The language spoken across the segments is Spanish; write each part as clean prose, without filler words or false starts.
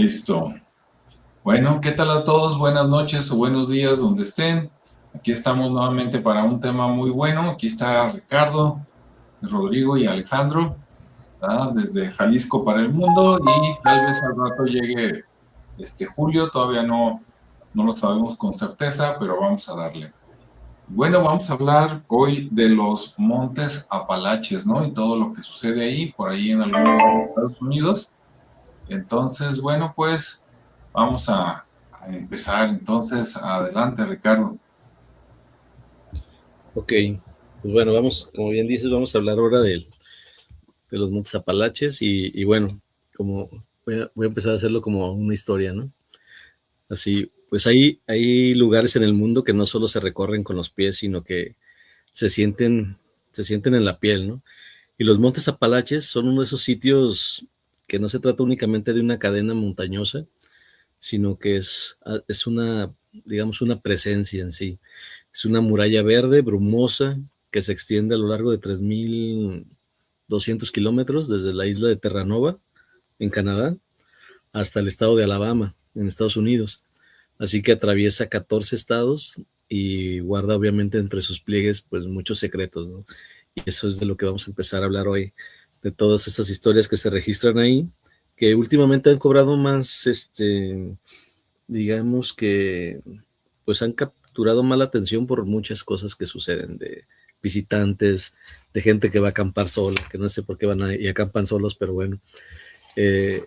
Listo. Bueno, ¿qué tal a todos? Buenas noches o buenos días donde estén. Aquí estamos nuevamente para un tema muy bueno. Aquí está Ricardo, Rodrigo y Alejandro, ¿verdad? Desde Jalisco para el mundo y tal vez al rato llegue Julio. Todavía no lo sabemos con certeza, pero vamos a darle. Bueno, vamos a hablar hoy de los Montes Apalaches, ¿no? Y todo lo que sucede ahí, por ahí en algún lugar de Estados Unidos. Entonces, bueno, pues vamos a empezar. Entonces, adelante, Ricardo. Ok, pues bueno, vamos, como bien dices, vamos a hablar ahora de los Montes Apalaches y bueno, como voy a empezar a hacerlo como una historia, ¿no? Así, pues hay lugares en el mundo que no solo se recorren con los pies, sino que se sienten, se sienten en la piel, ¿no? Y los Montes Apalaches son uno de esos sitios que no se trata únicamente de una cadena montañosa, sino que es una, digamos, una presencia en sí. Es una muralla verde, brumosa, que se extiende a lo largo de 3.200 kilómetros desde la isla de Terranova, en Canadá, hasta el estado de Alabama, en Estados Unidos. Así que atraviesa 14 estados y guarda obviamente entre sus pliegues pues muchos secretos, ¿no? Y eso es de lo que vamos a empezar a hablar hoy, de todas esas historias que se registran ahí, que últimamente han cobrado más, digamos que pues han capturado mala atención por muchas cosas que suceden, de visitantes, de gente que va a acampar sola, que no sé por qué van y acampan solos, pero bueno, eh,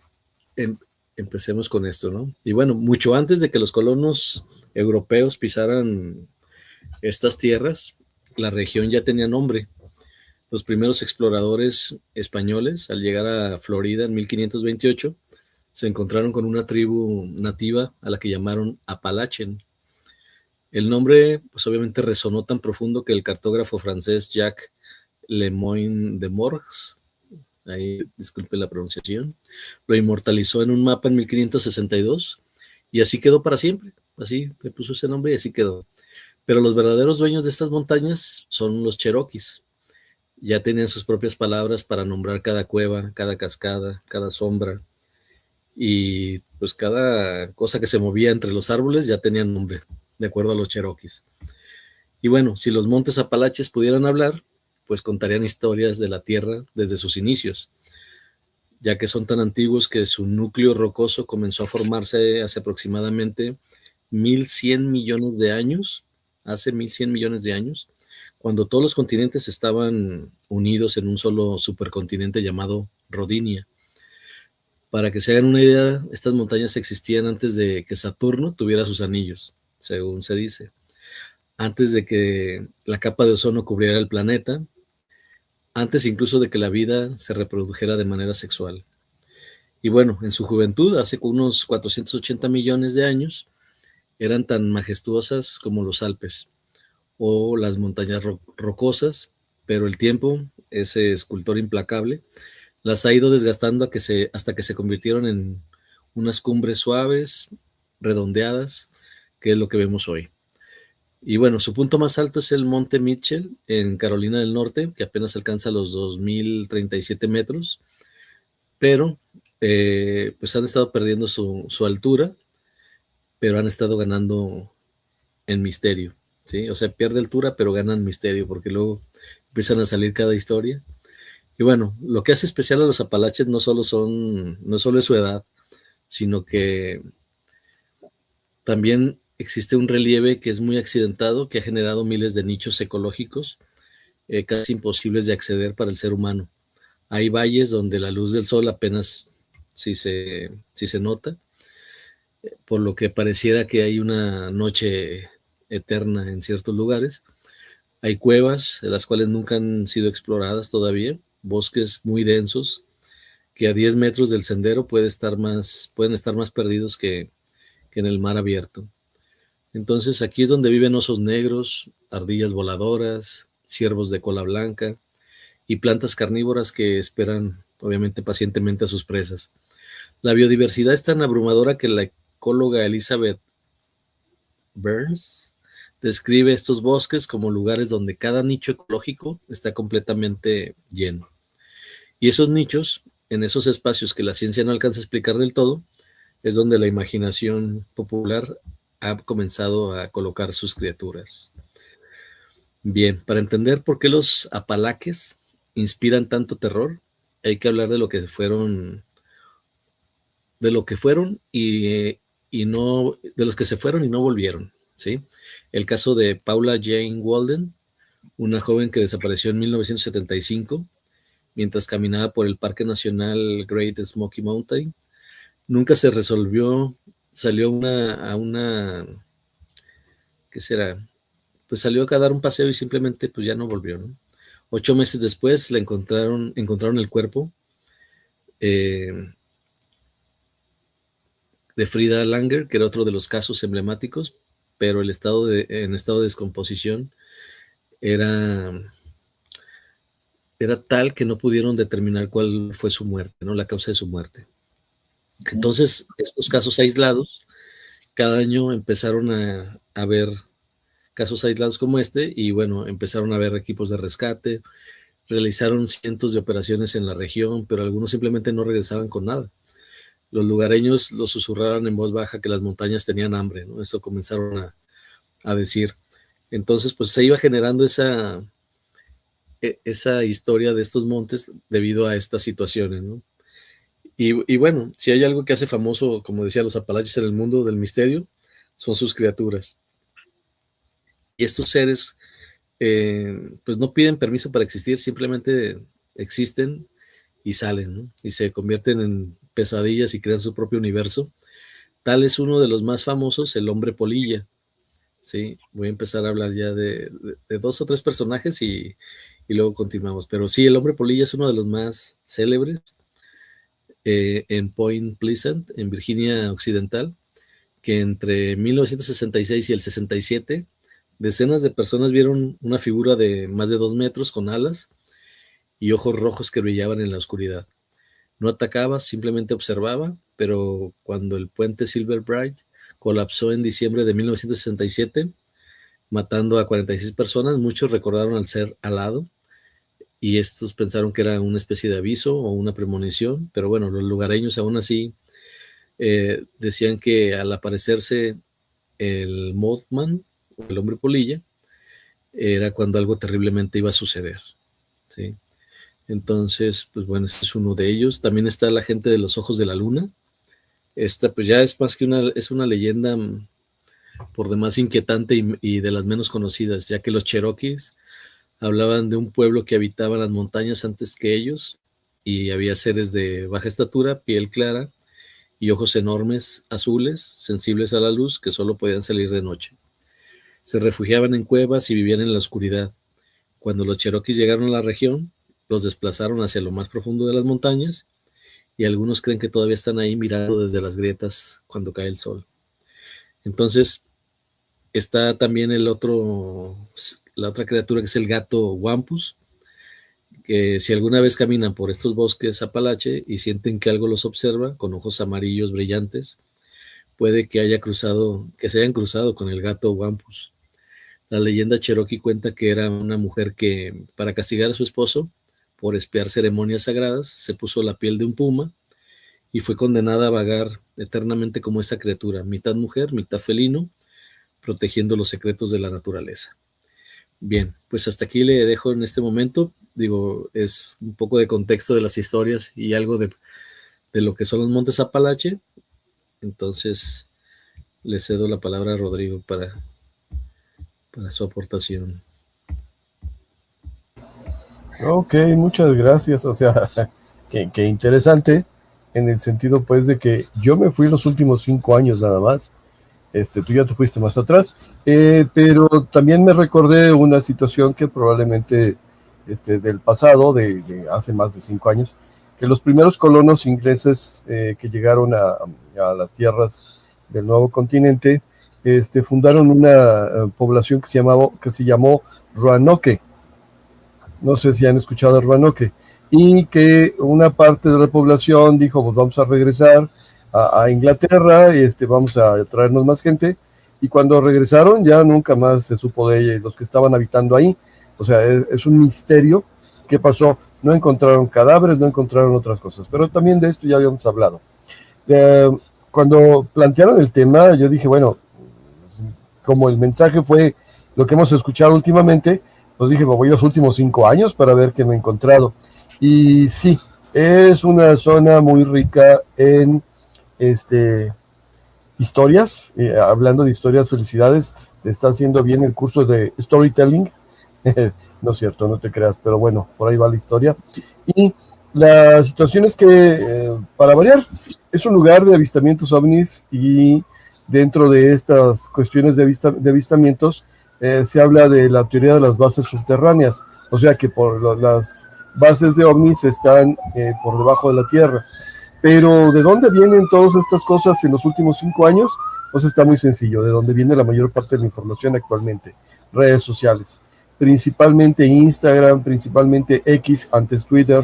em, empecemos con esto, ¿no? Y bueno, mucho antes de que los colonos europeos pisaran estas tierras, la región ya tenía nombre. Los primeros exploradores españoles, al llegar a Florida en 1528, se encontraron con una tribu nativa a la que llamaron Apalachen. El nombre, pues obviamente resonó tan profundo que el cartógrafo francés Jacques Lemoyne de Morges, ahí disculpe la pronunciación, lo inmortalizó en un mapa en 1562 y así quedó para siempre. Así le puso ese nombre y así quedó. Pero los verdaderos dueños de estas montañas son los cheroquis. Ya tenían sus propias palabras para nombrar cada cueva, cada cascada, cada sombra y pues cada cosa que se movía entre los árboles ya tenía nombre, de acuerdo a los cheroquis. Y bueno, si los montes Apalaches pudieran hablar, pues contarían historias de la Tierra desde sus inicios, ya que son tan antiguos que su núcleo rocoso comenzó a formarse hace aproximadamente 1.100 millones de años, hace 1.100 millones de años, cuando todos los continentes estaban unidos en un solo supercontinente llamado Rodinia. Para que se hagan una idea, estas montañas existían antes de que Saturno tuviera sus anillos, según se dice, antes de que la capa de ozono cubriera el planeta, antes incluso de que la vida se reprodujera de manera sexual. Y bueno, en su juventud, hace unos 480 millones de años, eran tan majestuosas como los Alpes o las montañas rocosas, pero el tiempo, ese escultor implacable, las ha ido desgastando hasta que se convirtieron en unas cumbres suaves, redondeadas, que es lo que vemos hoy. Y bueno, su punto más alto es el Monte Mitchell en Carolina del Norte, que apenas alcanza los 2.037 metros, pero pues han estado perdiendo su altura, pero han estado ganando en misterio, ¿sí? O sea, pierde altura, pero ganan misterio, porque luego empiezan a salir cada historia. Y bueno, lo que hace especial a los Apalaches no solo es su edad, sino que también existe un relieve que es muy accidentado, que ha generado miles de nichos ecológicos casi imposibles de acceder para el ser humano. Hay valles donde la luz del sol apenas si se nota, por lo que pareciera que hay una noche eterna en ciertos lugares. Hay cuevas, las cuales nunca han sido exploradas todavía, bosques muy densos, que a 10 metros del sendero pueden estar más perdidos que en el mar abierto. Entonces aquí es donde viven osos negros, ardillas voladoras, ciervos de cola blanca y plantas carnívoras que esperan obviamente pacientemente a sus presas. La biodiversidad es tan abrumadora que la ecóloga Elizabeth Burns describe estos bosques como lugares donde cada nicho ecológico está completamente lleno. Y esos nichos, en esos espacios que la ciencia no alcanza a explicar del todo, es donde la imaginación popular ha comenzado a colocar sus criaturas. Bien, para entender por qué los Apalaques inspiran tanto terror, hay que hablar de lo que fueron y no, de los que se fueron y no volvieron, ¿sí? El caso de Paula Jane Walden, una joven que desapareció en 1975 mientras caminaba por el Parque Nacional Great Smoky Mountain. Nunca se resolvió, salió ¿qué será? Pues salió a dar un paseo y simplemente pues ya no volvió, ¿no? 8 meses después encontraron el cuerpo de Frida Langer, que era otro de los casos emblemáticos, pero en estado de descomposición era tal que no pudieron determinar cuál fue su muerte, ¿no? La causa de su muerte. Entonces, estos casos aislados, cada año empezaron a haber casos aislados como este, y bueno, empezaron a haber equipos de rescate, realizaron cientos de operaciones en la región, pero algunos simplemente no regresaban con nada. Los lugareños lo susurraron en voz baja que las montañas tenían hambre, ¿no? Eso comenzaron a decir. Entonces, pues se iba generando esa historia de estos montes debido a estas situaciones, ¿no? Y bueno, si hay algo que hace famoso, como decía, los Apalaches en el mundo del misterio, son sus criaturas. Y estos seres, pues no piden permiso para existir, simplemente existen y salen, ¿no? Y se convierten en pesadillas y crean su propio universo. Tal es uno de los más famosos, el hombre polilla. Sí, voy a empezar a hablar ya de 2 o 3 personajes y luego continuamos. Pero sí, el hombre polilla es uno de los más célebres en Point Pleasant, en Virginia Occidental, que entre 1966 y el 67, decenas de personas vieron una figura de más de 2 metros con alas y ojos rojos que brillaban en la oscuridad. No atacaba, simplemente observaba, pero cuando el puente Silver Bridge colapsó en diciembre de 1967, matando a 46 personas, muchos recordaron al ser alado y estos pensaron que era una especie de aviso o una premonición, pero bueno, los lugareños aún así decían que al aparecerse el Mothman, el hombre polilla, era cuando algo terriblemente iba a suceder, ¿sí? Entonces, pues bueno, este es uno de ellos. También está la gente de los ojos de la luna. Esta pues ya es más que es una leyenda por demás inquietante y de las menos conocidas, ya que los Cherokees hablaban de un pueblo que habitaba las montañas antes que ellos y había seres de baja estatura, piel clara y ojos enormes, azules, sensibles a la luz, que solo podían salir de noche. Se refugiaban en cuevas y vivían en la oscuridad. Cuando los Cherokees llegaron a la región, los desplazaron hacia lo más profundo de las montañas y algunos creen que todavía están ahí mirando desde las grietas cuando cae el sol. Entonces, está también la otra criatura que es el gato Wampus, que si alguna vez caminan por estos bosques Apalache y sienten que algo los observa con ojos amarillos brillantes, puede que se hayan cruzado con el gato Wampus. La leyenda Cherokee cuenta que era una mujer que, para castigar a su esposo por espiar ceremonias sagradas, se puso la piel de un puma y fue condenada a vagar eternamente como esa criatura, mitad mujer, mitad felino, protegiendo los secretos de la naturaleza. Bien, pues hasta aquí le dejo en este momento. Digo, es un poco de contexto de las historias y algo de lo que son los montes Apalache. Entonces, le cedo la palabra a Rodrigo para su aportación. Ok, muchas gracias. O sea, qué interesante, en el sentido pues de que yo me fui los últimos 5 años nada más. Tú ya te fuiste más atrás, pero también me recordé una situación que probablemente del pasado, de hace más de 5 años, que los primeros colonos ingleses que llegaron a las tierras del nuevo continente, fundaron una población que se llamó Roanoke. No sé si han escuchado de Roanoke. Y que una parte de la población dijo, pues vamos a regresar a Inglaterra, vamos a traernos más gente, y cuando regresaron ya nunca más se supo de ella y los que estaban habitando ahí. O sea, es un misterio qué pasó. No encontraron cadáveres, no encontraron otras cosas, pero también de esto ya habíamos hablado. cuando plantearon el tema, yo dije, bueno, como el mensaje fue lo que hemos escuchado últimamente, pues dije, me voy los últimos 5 años para ver qué me he encontrado. Y sí, es una zona muy rica en historias. Hablando de historias, felicidades, te está haciendo bien el curso de storytelling. No es cierto, no te creas, pero bueno, por ahí va la historia. Y la situación es que, para variar, es un lugar de avistamientos ovnis, y dentro de estas cuestiones de avistamientos se habla de la teoría de las bases subterráneas, o sea que las bases de ovnis están por debajo de la tierra. Pero ¿de dónde vienen todas estas cosas en los últimos 5 años? Pues está muy sencillo, de dónde viene la mayor parte de la información actualmente: redes sociales, principalmente Instagram, principalmente X, antes Twitter,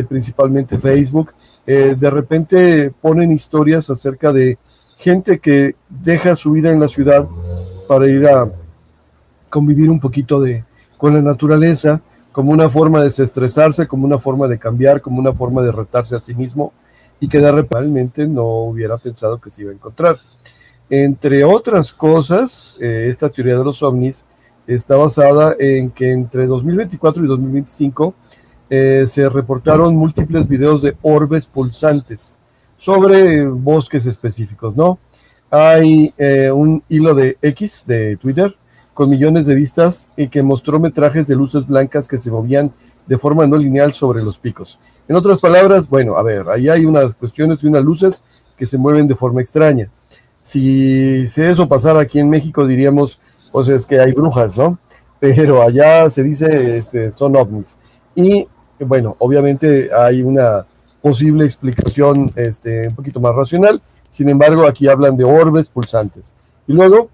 principalmente Facebook. De repente ponen historias acerca de gente que deja su vida en la ciudad para ir a convivir un poquito con la naturaleza, como una forma de desestresarse, como una forma de cambiar, como una forma de retarse a sí mismo, y que realmente no hubiera pensado que se iba a encontrar. Entre otras cosas, esta teoría de los ovnis está basada en que entre 2024 y 2025 se reportaron múltiples videos de orbes pulsantes sobre bosques específicos, ¿no? Hay un hilo de X, de Twitter, con millones de vistas, y que mostró metrajes de luces blancas que se movían de forma no lineal sobre los picos. En otras palabras, bueno, a ver, ahí hay unas cuestiones y unas luces que se mueven de forma extraña. Si eso pasara aquí en México, diríamos, pues es que hay brujas, ¿no? Pero allá se dice, son ovnis. Y bueno, obviamente hay una posible explicación un poquito más racional. Sin embargo, aquí hablan de orbes pulsantes. Y luego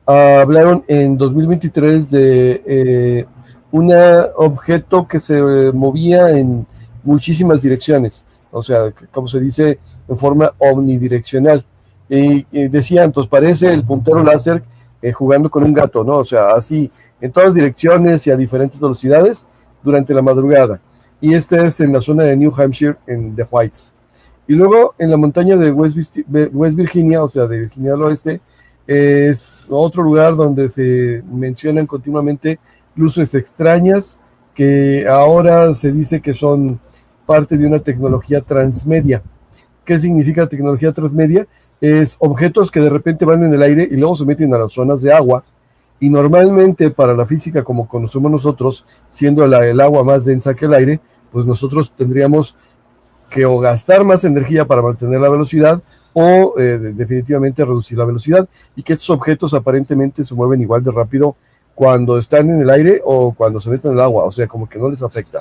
hablaron en 2023 de un objeto que se movía en muchísimas direcciones, o sea, como se dice, en forma omnidireccional. Y decían, pues parece el puntero láser jugando con un gato, ¿no? O sea, así, en todas direcciones y a diferentes velocidades durante la madrugada. Y es en la zona de New Hampshire, en The Whites. Y luego en la montaña de West Virginia, o sea, de Virginia del Oeste, es otro lugar donde se mencionan continuamente luces extrañas que ahora se dice que son parte de una tecnología transmedia. ¿Qué significa tecnología transmedia? Es objetos que de repente van en el aire y luego se meten a las zonas de agua, y normalmente para la física como conocemos nosotros, siendo el agua más densa que el aire, pues nosotros tendríamos que o gastar más energía para mantener la velocidad, o definitivamente reducir la velocidad, y que estos objetos aparentemente se mueven igual de rápido cuando están en el aire o cuando se meten en el agua, o sea, como que no les afecta.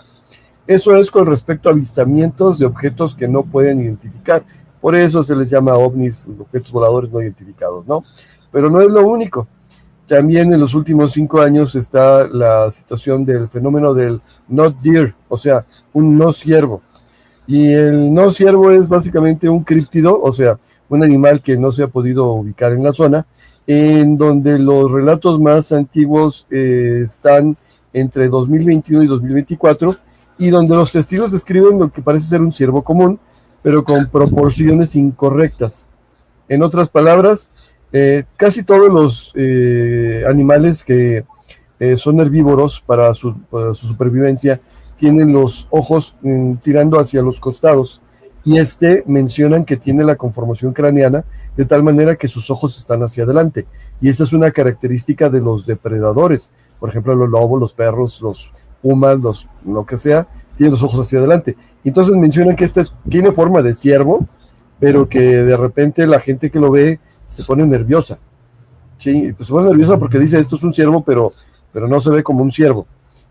Eso es con respecto a avistamientos de objetos que no pueden identificar. Por eso se les llama ovnis, objetos voladores no identificados, ¿no? Pero no es lo único. También en los últimos 5 años está la situación del fenómeno del not deer, o sea, un no ciervo. Y el no ciervo es básicamente un críptido, o sea, un animal que no se ha podido ubicar en la zona, en donde los relatos más antiguos están entre 2021 y 2024, y donde los testigos describen lo que parece ser un ciervo común, pero con proporciones incorrectas. En otras palabras, casi todos los animales que son herbívoros para su supervivencia tienen los ojos tirando hacia los costados, y mencionan que tiene la conformación craneana de tal manera que sus ojos están hacia adelante, y esa es una característica de los depredadores. Por ejemplo, los lobos, los perros, los pumas, lo que sea, tienen los ojos hacia adelante. Entonces mencionan que tiene forma de ciervo, pero que de repente la gente que lo ve se pone nerviosa. Sí, pues se pone nerviosa porque dice, esto es un ciervo, pero no se ve como un ciervo.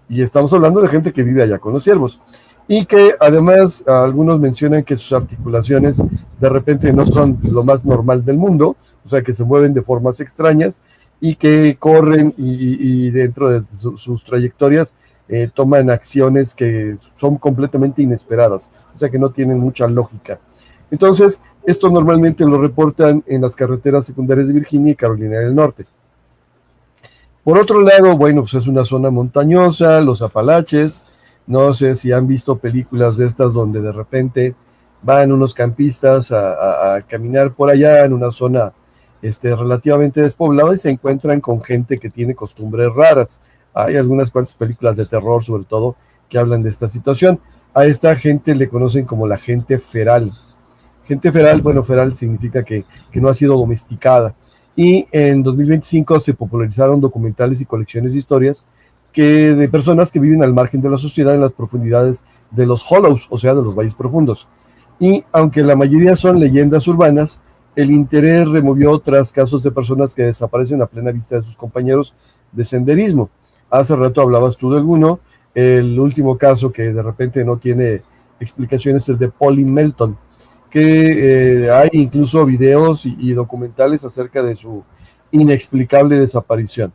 Y estamos hablando de gente que vive allá con los ciervos. Y que además algunos mencionan que sus articulaciones de repente no son lo más normal del mundo, o sea, que se mueven de formas extrañas, y que corren y dentro de sus trayectorias toman acciones que son completamente inesperadas, o sea, que no tienen mucha lógica. Entonces, esto normalmente lo reportan en las carreteras secundarias de Virginia y Carolina del Norte. Por otro lado, bueno, pues es una zona montañosa, los Apalaches. No sé si han visto películas de estas donde de repente van unos campistas a caminar por allá en una zona relativamente despoblada y se encuentran con gente que tiene costumbres raras. Hay algunas cuantas películas de terror, sobre todo, que hablan de esta situación. A esta gente le conocen como la gente feral. Gente feral, bueno, feral significa que no ha sido domesticada. Y en 2025 se popularizaron documentales y colecciones de historias de personas que viven al margen de la sociedad en las profundidades de los hollows, o sea, de los valles profundos. Y aunque la mayoría son leyendas urbanas, el interés removió otros casos de personas que desaparecen a plena vista de sus compañeros de senderismo. Hace rato hablabas tú de alguno. El último caso que de repente no tiene explicación es el de Polly Melton, que hay incluso videos y documentales acerca de su inexplicable desaparición.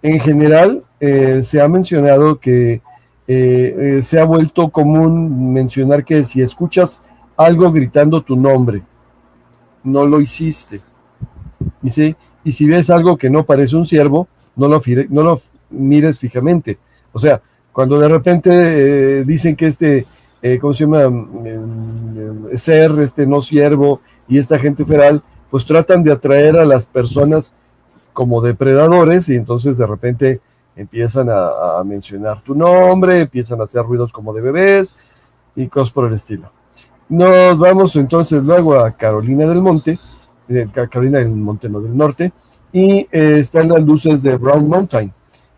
En general, se ha mencionado que se ha vuelto común mencionar que si escuchas algo gritando tu nombre, no lo hiciste. ¿Sí? Y si ves algo que no parece un ciervo, no lo mires fijamente. O sea, cuando de repente dicen que ¿cómo se llama? Ser no ciervo y esta gente feral, pues tratan de atraer a las personas como depredadores y entonces de repente empiezan a mencionar tu nombre, empiezan a hacer ruidos como de bebés y cosas por el estilo. Nos vamos entonces luego a Carolina del Monte, Carolina del Monte, no del Norte, y están las luces de Brown Mountain.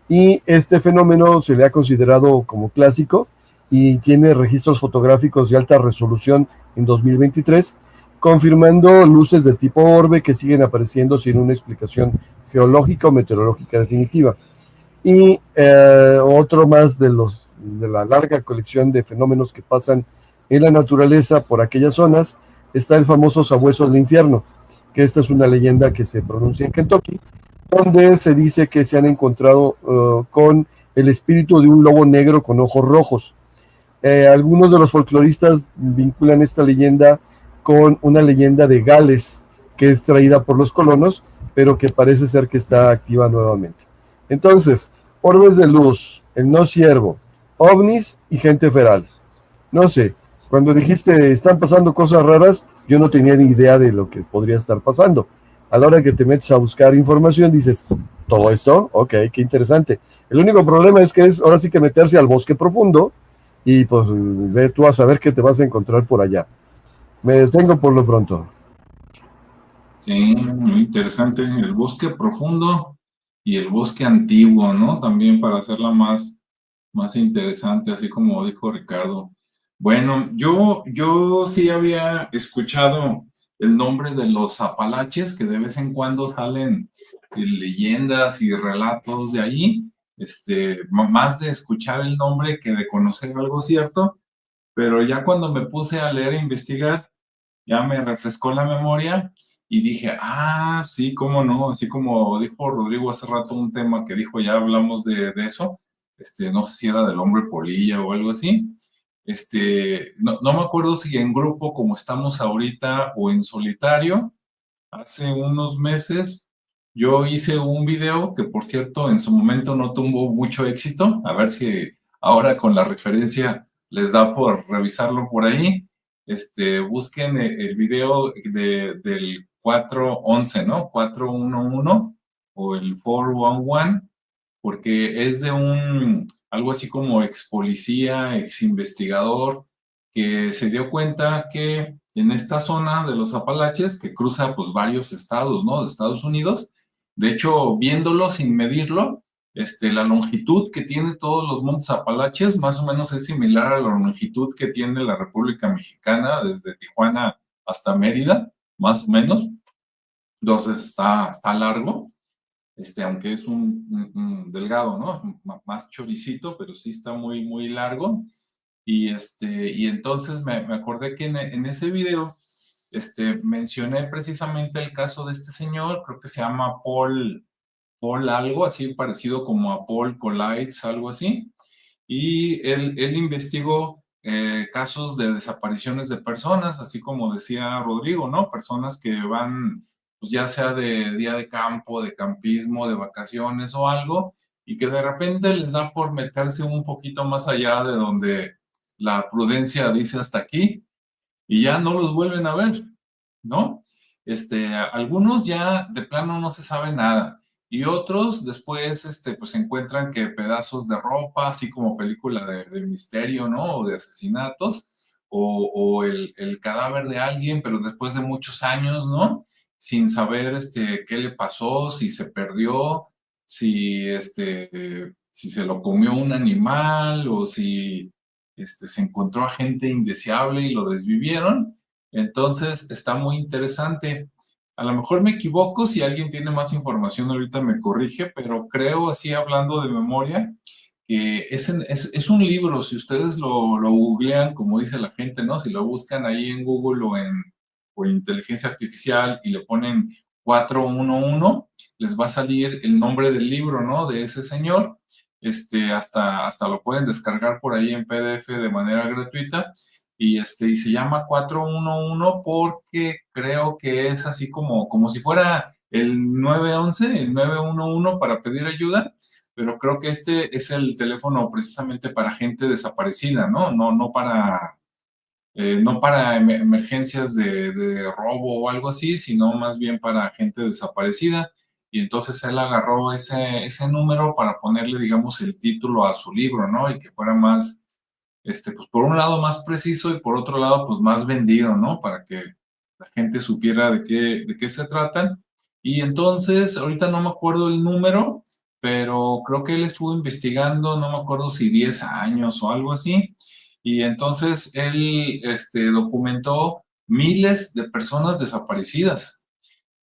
Y este fenómeno se le ha considerado como clásico y tiene registros fotográficos de alta resolución en 2023, confirmando luces de tipo orbe que siguen apareciendo sin una explicación geológica o meteorológica definitiva. Y otro más de la larga colección de fenómenos que pasan en la naturaleza por aquellas zonas está el famoso Sabueso del Infierno, que esta es una leyenda que se pronuncia en Kentucky, donde se dice que se han encontrado con el espíritu de un lobo negro con ojos rojos. Algunos de los folcloristas vinculan esta leyenda con una leyenda de Gales, que es traída por los colonos, pero que parece ser que está activa nuevamente. Entonces, orbes de luz, el no ciervo, ovnis y gente feral. No sé, cuando dijiste están pasando cosas raras, yo no tenía ni idea de lo que podría estar pasando. A la hora que te metes a buscar información, dices, ¿todo esto? Ok, qué interesante. El único problema es que es ahora sí que meterse al bosque profundo y pues ve tú a saber qué te vas a encontrar por allá. Me detengo por lo pronto. Sí, muy interesante. El bosque profundo y el bosque antiguo, ¿no? También para hacerla más interesante, así como dijo Ricardo. Bueno, yo sí había escuchado el nombre de los Apalaches, que de vez en cuando salen leyendas y relatos de ahí, más de escuchar el nombre que de conocer algo cierto, pero ya cuando me puse a leer e investigar, ya me refrescó la memoria y dije, ah, sí, cómo no, así como dijo Rodrigo hace rato un tema que dijo, ya hablamos de eso, no sé si era del hombre polilla o algo así, no me acuerdo si en grupo como estamos ahorita o en solitario. Hace unos meses yo hice un video que, por cierto, en su momento no tuvo mucho éxito. A ver si ahora con la referencia les da por revisarlo por ahí. Busquen el video del 411, ¿no? 411 o el 411, porque es de algo así como ex policía, ex investigador, que se dio cuenta que en esta zona de los Apalaches, que cruza pues varios estados, ¿no? De Estados Unidos, de hecho, viéndolo sin medirlo, la longitud que tiene todos los montes Apalaches más o menos es similar a la longitud que tiene la República Mexicana desde Tijuana hasta Mérida, más o menos. Entonces está largo, aunque es un delgado, ¿no? Más choricito, pero sí está muy largo. Y entonces me acordé que en ese video mencioné precisamente el caso de este señor, creo que se llama Paul algo, así parecido como a Paul Colides, algo así. Y él investigó casos de desapariciones de personas, así como decía Rodrigo, ¿no? Personas que van, pues ya sea de día de campo, de campismo, de vacaciones o algo, y que de repente les da por meterse un poquito más allá de donde la prudencia dice hasta aquí, y ya no los vuelven a ver, ¿no? Algunos ya de plano no se sabe nada. Y otros después, pues encuentran que pedazos de ropa, así como película de misterio, ¿no? O de asesinatos, o el cadáver de alguien, pero después de muchos años, ¿no? Sin saber, qué le pasó, si se perdió, si se lo comió un animal, o si, se encontró a gente indeseable y lo desvivieron. Entonces, está muy interesante. A lo mejor me equivoco, si alguien tiene más información ahorita me corrige, pero creo, así hablando de memoria, que es un libro. Si ustedes lo googlean, como dice la gente, ¿no? Si lo buscan ahí en Google o en inteligencia artificial y le ponen 411, les va a salir el nombre del libro, ¿no? De ese señor. Hasta lo pueden descargar por ahí en PDF de manera gratuita. Y se llama 411 porque creo que es así como si fuera el 911, el 911 para pedir ayuda, pero creo que este es el teléfono precisamente para gente desaparecida, ¿no? No para emergencias de robo o algo así, sino más bien para gente desaparecida. Y entonces él agarró ese número para ponerle, digamos, el título a su libro, ¿no? Y que fuera más, pues por un lado más preciso y por otro lado, pues más vendido, ¿no? Para que la gente supiera de qué se tratan. Y entonces, ahorita no me acuerdo el número, pero creo que él estuvo investigando, no me acuerdo si 10 años o algo así. Y entonces él, documentó miles de personas desaparecidas.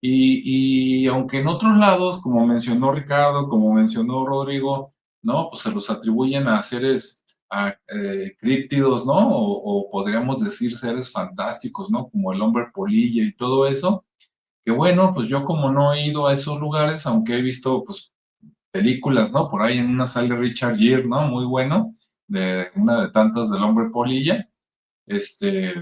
Y aunque en otros lados, como mencionó Ricardo, como mencionó Rodrigo, ¿no? Pues se los atribuyen a seres críptidos, ¿no? O podríamos decir seres fantásticos, ¿no? Como el hombre polilla y todo eso. Que bueno, pues yo como no he ido a esos lugares, aunque he visto, pues, películas, ¿no? Por ahí en una sale Richard Gere, ¿no? Muy bueno, de una de tantas del hombre polilla. Este,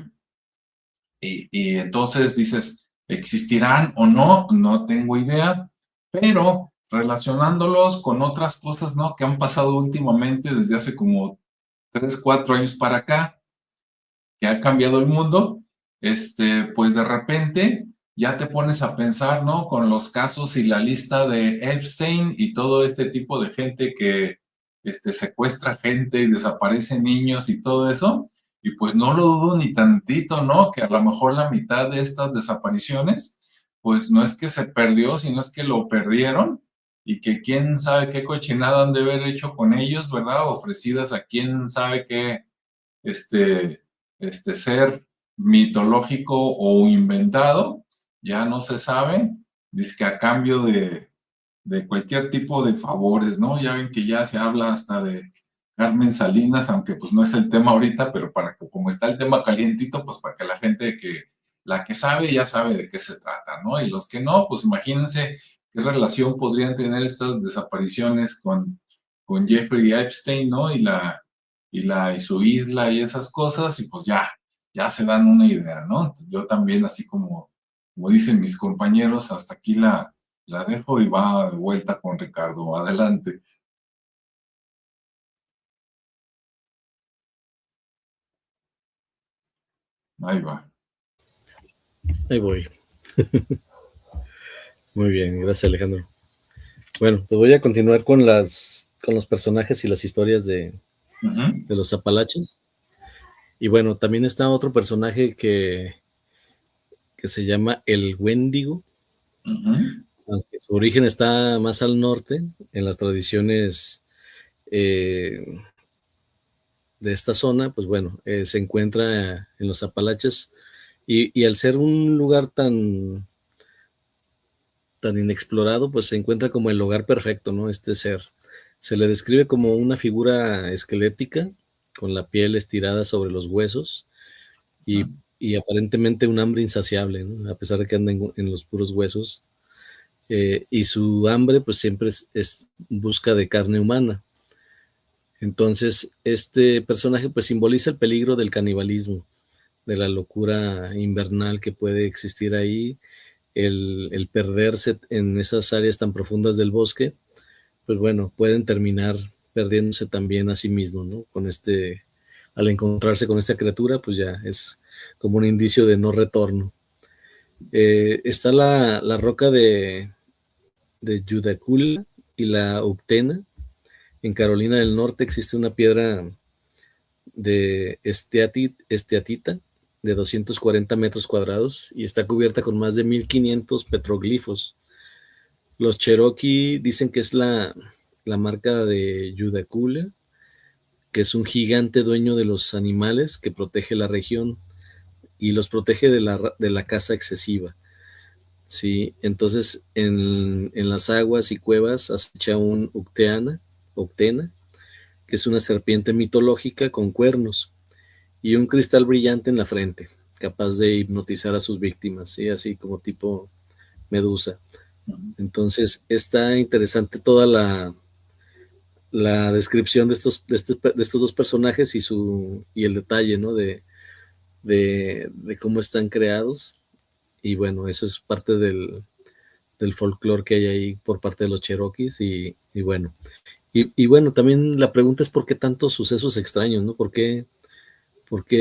y entonces dices, ¿existirán o no? No tengo idea, pero relacionándolos con otras cosas, ¿no? Que han pasado últimamente desde hace como 3, 4 años para acá, que ha cambiado el mundo, pues de repente ya te pones a pensar, ¿no? Con los casos y la lista de Epstein y todo este tipo de gente que secuestra gente y desaparece niños y todo eso. Y pues no lo dudo ni tantito, ¿no? Que a lo mejor la mitad de estas desapariciones, pues no es que se perdió, sino es que lo perdieron y que quién sabe qué cochinada han de haber hecho con ellos, ¿verdad? Ofrecidas a quién sabe qué, este, ser mitológico o inventado, ya no se sabe, dice que a cambio de cualquier tipo de favores, ¿no? Ya ven que ya se habla hasta de Carmen Salinas, aunque pues no es el tema ahorita, pero para que como está el tema calientito, pues para que la que sabe ya sabe de qué se trata, ¿no? Y los que no, pues imagínense qué relación podrían tener estas desapariciones con Jeffrey Epstein, ¿no? Y su isla y esas cosas, y pues ya se dan una idea, ¿no? Entonces, yo también, así como dicen mis compañeros, hasta aquí la dejo y va de vuelta con Ricardo. Adelante. Ahí va. Ahí voy. Muy bien, gracias Alejandro. Bueno, pues voy a continuar con los personajes y las historias de los Apalaches. Y bueno, también está otro personaje que se llama el Wendigo, aunque su origen está más al norte, en las tradiciones de esta zona, pues bueno, se encuentra en los Apalaches y al ser un lugar tan inexplorado, pues se encuentra como el hogar perfecto, ¿no? Este ser. Se le describe como una figura esquelética, con la piel estirada sobre los huesos y aparentemente un hambre insaciable, ¿no? A pesar de que anda en los puros huesos. Y su hambre, pues siempre es busca de carne humana. Entonces, este personaje, pues simboliza el peligro del canibalismo, de la locura invernal que puede existir ahí, el perderse en esas áreas tan profundas del bosque, pues bueno, pueden terminar perdiéndose también a sí mismos, ¿no? Al encontrarse con esta criatura, pues ya como un indicio de no retorno. Está la roca de Yudakula y la Uctena. En Carolina del Norte existe una piedra de esteatita de 240 metros cuadrados y está cubierta con más de 1500 petroglifos. Los Cherokee dicen que es la marca de Yudakula, que es un gigante dueño de los animales que protege la región y los protege de la caza excesiva. Sí, entonces en las aguas y cuevas acecha un Uctena, que es una serpiente mitológica con cuernos y un cristal brillante en la frente, capaz de hipnotizar a sus víctimas, ¿sí? Así como tipo medusa. Entonces está interesante toda la descripción de estos dos personajes y el detalle, ¿no? de cómo están creados. Y bueno, eso es parte del folclore que hay ahí por parte de los Cherokees. Y bueno, y bueno, también la pregunta es por qué tantos sucesos extraños, ¿no? ¿Por qué,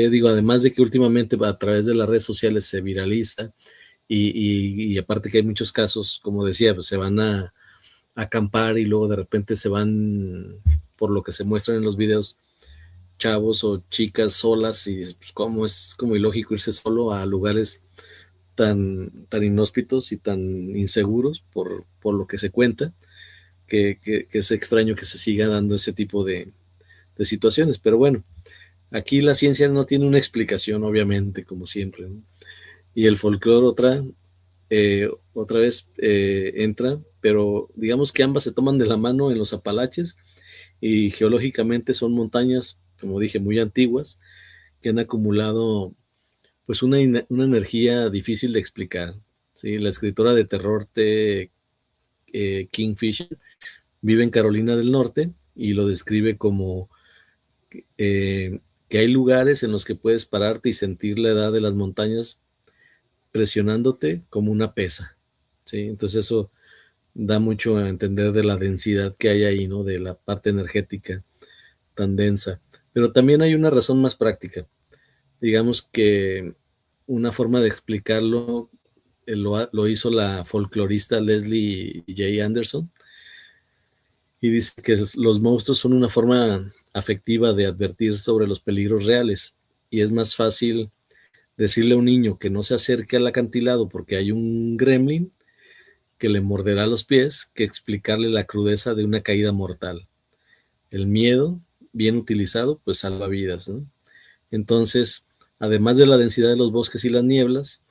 digo, además de que últimamente a través de las redes sociales se viraliza y aparte que hay muchos casos, como decía, pues se van a acampar y luego de repente se van, por lo que se muestran en los videos, chavos o chicas solas y pues, como es como ilógico irse solo a lugares tan inhóspitos y tan inseguros por lo que se cuenta, que es extraño que se siga dando ese tipo de situaciones. Pero bueno, aquí la ciencia no tiene una explicación, obviamente, como siempre, ¿no? Y el folclore otra vez entra, pero digamos que ambas se toman de la mano en los Apalaches y geológicamente son montañas, como dije, muy antiguas, que han acumulado pues una energía difícil de explicar, ¿sí? La escritora de terror Kingfisher vive en Carolina del Norte y lo describe como que hay lugares en los que puedes pararte y sentir la edad de las montañas presionándote como una pesa, ¿sí? Entonces eso da mucho a entender de la densidad que hay ahí, ¿no? De la parte energética tan densa. Pero también hay una razón más práctica. Digamos que una forma de explicarlo lo hizo la folclorista Leslie J. Anderson, y dice que los monstruos son una forma afectiva de advertir sobre los peligros reales, y es más fácil decirle a un niño que no se acerque al acantilado porque hay un gremlin que le morderá los pies que explicarle la crudeza de una caída mortal. El miedo, bien utilizado, pues salva vidas, ¿no? Entonces, además de la densidad de los bosques y las nieblas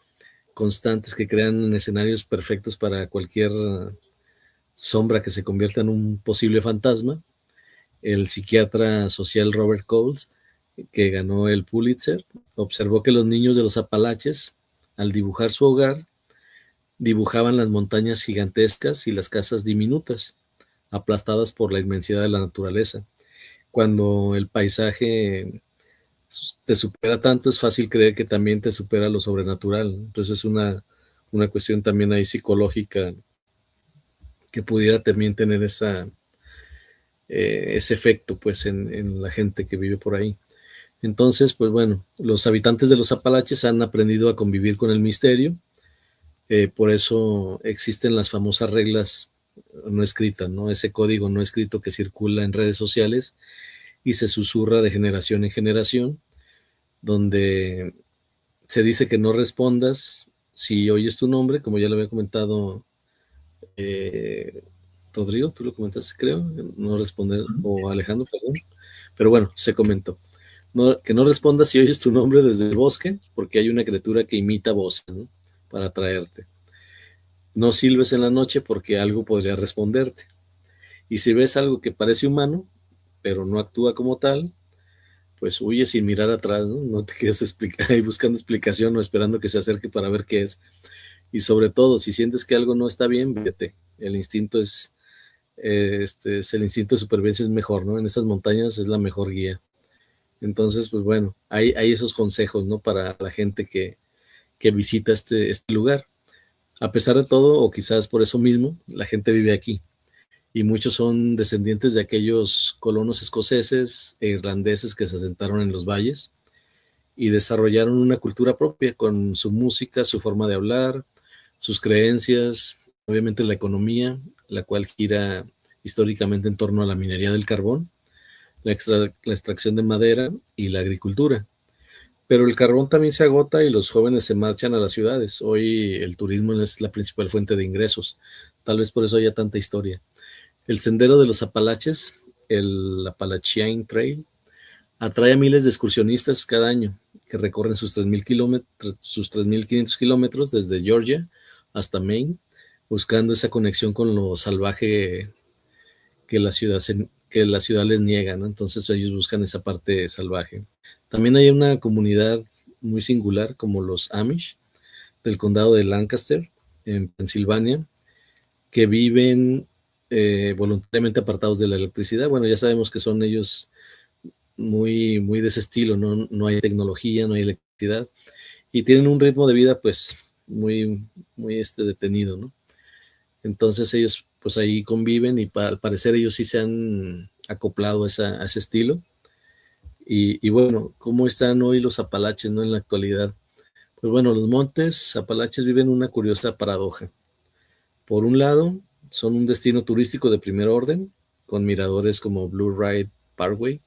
constantes que crean escenarios perfectos para cualquier sombra que se convierta en un posible fantasma, el psiquiatra social Robert Coles, que ganó el Pulitzer, observó que los niños de los Apalaches, al dibujar su hogar, dibujaban las montañas gigantescas y las casas diminutas, aplastadas por la inmensidad de la naturaleza. Cuando el paisaje te supera tanto, es fácil creer que también te supera lo sobrenatural. Entonces es una cuestión también ahí psicológica que pudiera también tener ese efecto pues en la gente que vive por ahí. Entonces, pues bueno, los habitantes de los Apalaches han aprendido a convivir con el misterio. Por eso existen las famosas reglas no escritas, ¿no? Ese código no escrito que circula en redes sociales y se susurra de generación en generación, donde se dice que no respondas si oyes tu nombre, como ya lo había comentado Rodrigo, tú lo comentaste, creo, no responder, o Alejandro, perdón, pero bueno, se comentó. Que no respondas si oyes tu nombre desde el bosque, porque hay una criatura que imita voces, ¿no? Para atraerte. No silbes en la noche porque algo podría responderte. Y si ves algo que parece humano, pero no actúa como tal, pues huye sin mirar atrás, ¿no? No te quedes ahí buscando explicación o esperando que se acerque para ver qué es. Y sobre todo, si sientes que algo no está bien, vete. El instinto es el instinto de supervivencia es mejor, ¿no? En esas montañas es la mejor guía. Entonces, pues bueno, hay esos consejos, ¿no? Para la gente que visita este lugar. A pesar de todo, o quizás por eso mismo, la gente vive aquí. Y muchos son descendientes de aquellos colonos escoceses e irlandeses que se asentaron en los valles y desarrollaron una cultura propia con su música, su forma de hablar, sus creencias, obviamente la economía, la cual gira históricamente en torno a la minería del carbón, la extracción de madera y la agricultura. Pero el carbón también se agota y los jóvenes se marchan a las ciudades. Hoy el turismo es la principal fuente de ingresos. Tal vez por eso haya tanta historia. El sendero de los Apalaches, el Appalachian Trail, atrae a miles de excursionistas cada año que recorren sus 3.500 kilómetros desde Georgia hasta Maine, buscando esa conexión con lo salvaje que la ciudad les niega, ¿no? Entonces ellos buscan esa parte salvaje. También hay una comunidad muy singular como los Amish del condado de Lancaster, en Pensilvania, que viven voluntariamente apartados de la electricidad. Bueno, ya sabemos que son ellos muy, muy de ese estilo, no hay tecnología, no hay electricidad, y tienen un ritmo de vida pues muy, muy detenido, ¿no? Entonces ellos pues ahí conviven y al parecer ellos sí se han acoplado a ese estilo. Y bueno, ¿cómo están hoy los Apalaches, no, en la actualidad? Pues bueno, los montes Apalaches viven una curiosa paradoja. Por un lado, son un destino turístico de primer orden, con miradores como Blue Ridge Parkway,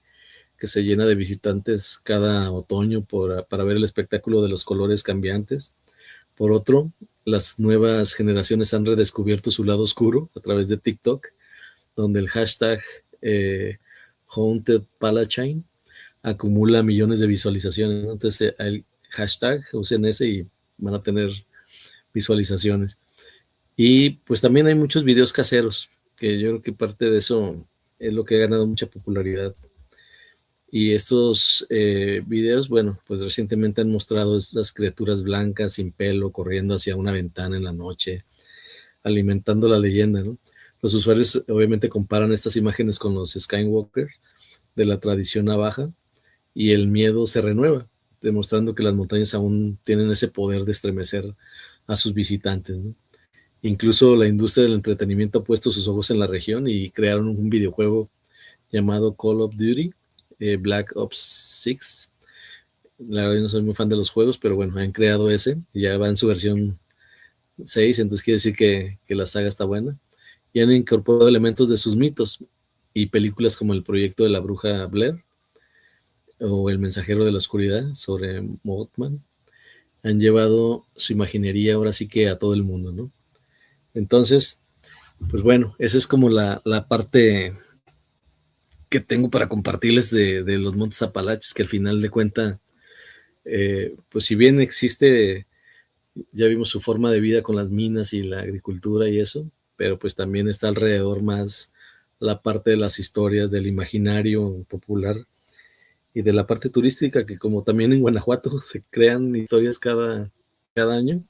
que se llena de visitantes cada otoño para ver el espectáculo de los colores cambiantes. Por otro, las nuevas generaciones han redescubierto su lado oscuro a través de TikTok, donde el hashtag Haunted Palachine acumula millones de visualizaciones, ¿no? Entonces el hashtag, usen ese y van a tener visualizaciones. Y pues también hay muchos videos caseros, que yo creo que parte de eso es lo que ha ganado mucha popularidad. Y estos videos, bueno, pues recientemente han mostrado esas criaturas blancas sin pelo corriendo hacia una ventana en la noche, alimentando la leyenda, ¿no? Los usuarios obviamente comparan estas imágenes con los Skywalkers de la tradición navaja y el miedo se renueva, demostrando que las montañas aún tienen ese poder de estremecer a sus visitantes, ¿no? Incluso la industria del entretenimiento ha puesto sus ojos en la región y crearon un videojuego llamado Call of Duty, Black Ops 6. La verdad yo no soy muy fan de los juegos, pero bueno, han creado ese y ya va en su versión 6, entonces quiere decir que la saga está buena. Y han incorporado elementos de sus mitos y películas como El proyecto de la bruja Blair o El mensajero de la oscuridad sobre Mothman. Han llevado su imaginería ahora sí que a todo el mundo, ¿no? Entonces, pues bueno, esa es como la parte que tengo para compartirles de los Montes Apalaches, que al final de cuentas, pues si bien existe, ya vimos su forma de vida con las minas y la agricultura y eso, pero pues también está alrededor más la parte de las historias del imaginario popular y de la parte turística, que como también en Guanajuato se crean historias cada año,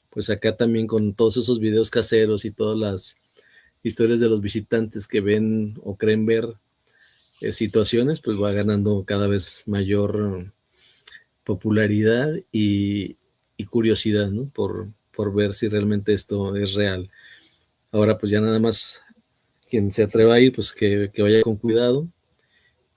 pues acá también con todos esos videos caseros y todas las historias de los visitantes que ven o creen ver situaciones, pues va ganando cada vez mayor popularidad y curiosidad, ¿no? Por ver si realmente esto es real. Ahora pues ya nada más quien se atreva a ir, pues que vaya con cuidado.